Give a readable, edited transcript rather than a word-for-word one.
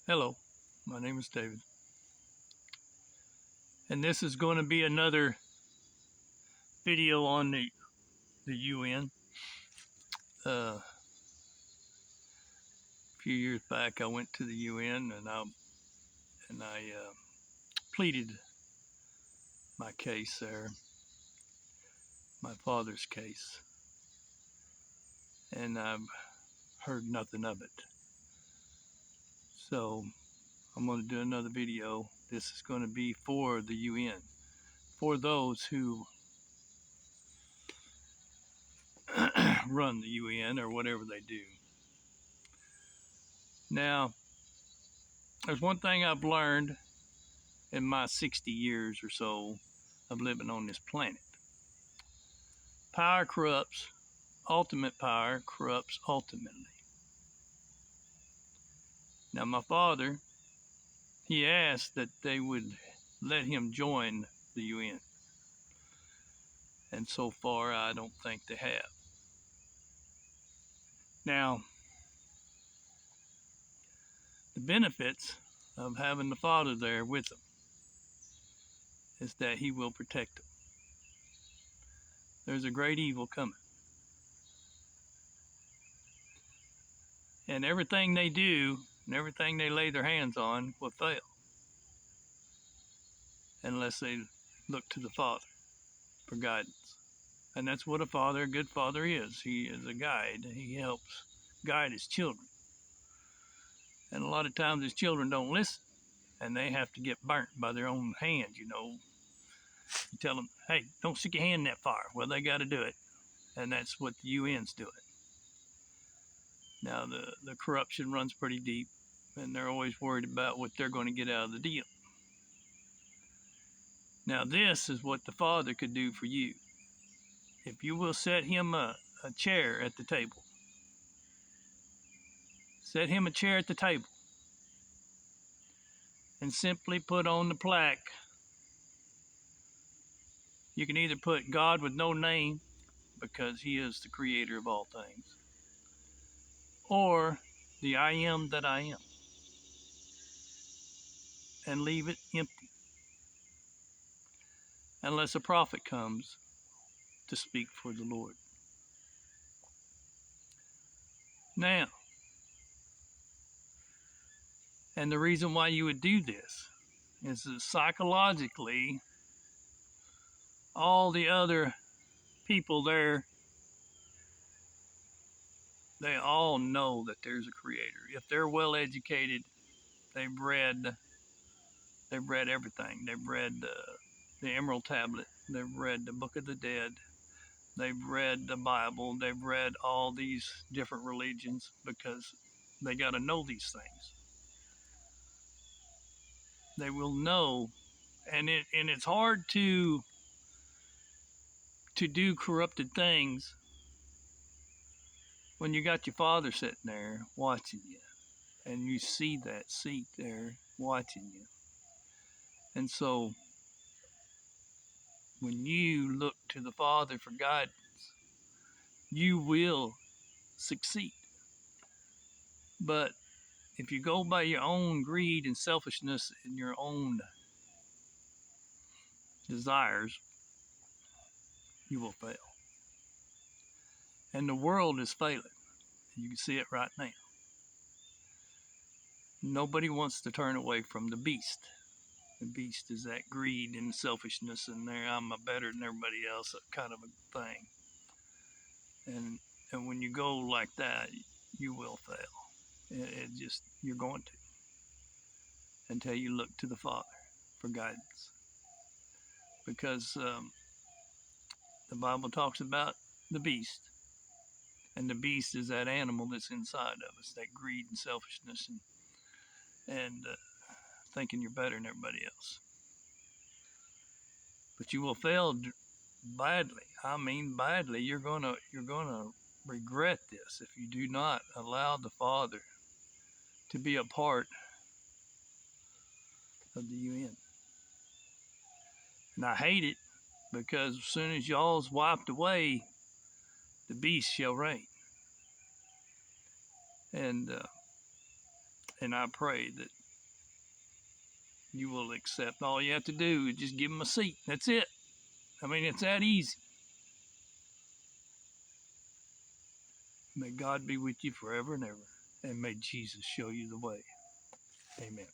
Hello, my name is David, and this is going to be another video on the UN. A few years back, I went to the UN and I pleaded my case there, my father's case, and I've heard nothing of it. So I'm going to do another video. This is going to be for the UN, for those who run the UN or whatever they do. Now, there's one thing I've learned in my 60 years or so of living on this planet. Power corrupts. Ultimate power corrupts ultimately. Now, my father, he asked that they would let him join the UN. And so far, I don't think they have. Now, the benefits of having the father there with them is that he will protect them. There's a great evil coming. And everything they do and everything they lay their hands on will fail unless they look to the Father for guidance. And that's what a good father is. He is a guide. He helps guide his children. And a lot of times his children don't listen, and they have to get burnt by their own hands, you know. You tell them, hey, don't stick your hand in that fire. Well, they got to do it. And that's what the UN's doing. Now, the corruption runs pretty deep, and they're always worried about what they're going to get out of the deal. Now, this is what the Father could do for you. If you will set him a chair at the table, set him a chair at the table, and simply put on the plaque. You can either put God with no name, because he is the creator of all things, or the I am that I am, and leave it empty, unless a prophet comes to speak for the Lord. Now, and the reason why you would do this is that psychologically, all the other people there, they all know that there's a creator. If they're well educated, they've read everything. They've read the Emerald Tablet. They've read the Book of the Dead. They've read the Bible. They've read all these different religions because they got to know these things. They will know, and it's hard to do corrupted things when you got your father sitting there watching you, and you see that seat there watching you. And so when you look to the Father for guidance, you will succeed. But if you go by your own greed and selfishness and your own desires, you will fail. And the world is failing. You can see it right now. Nobody wants to turn away from the beast. The beast is that greed and selfishness and there, I'm better than everybody else, kind of a thing. And when you go like that, you will fail. It just, you're going to, until you look to the Father for guidance. Because the Bible talks about the beast. And the beast is that animal that's inside of us, that greed and selfishness and thinking you're better than everybody else. But you will fail badly. I mean badly. You're gonna regret this if you do not allow the Father to be a part of the UN. And I hate it because as soon as y'all's wiped away, the beast shall reign. And I pray that You will accept. All you have to do is just give them a seat. That's it. I mean, it's that easy. May God be with you forever and ever, and may Jesus show you the way. Amen.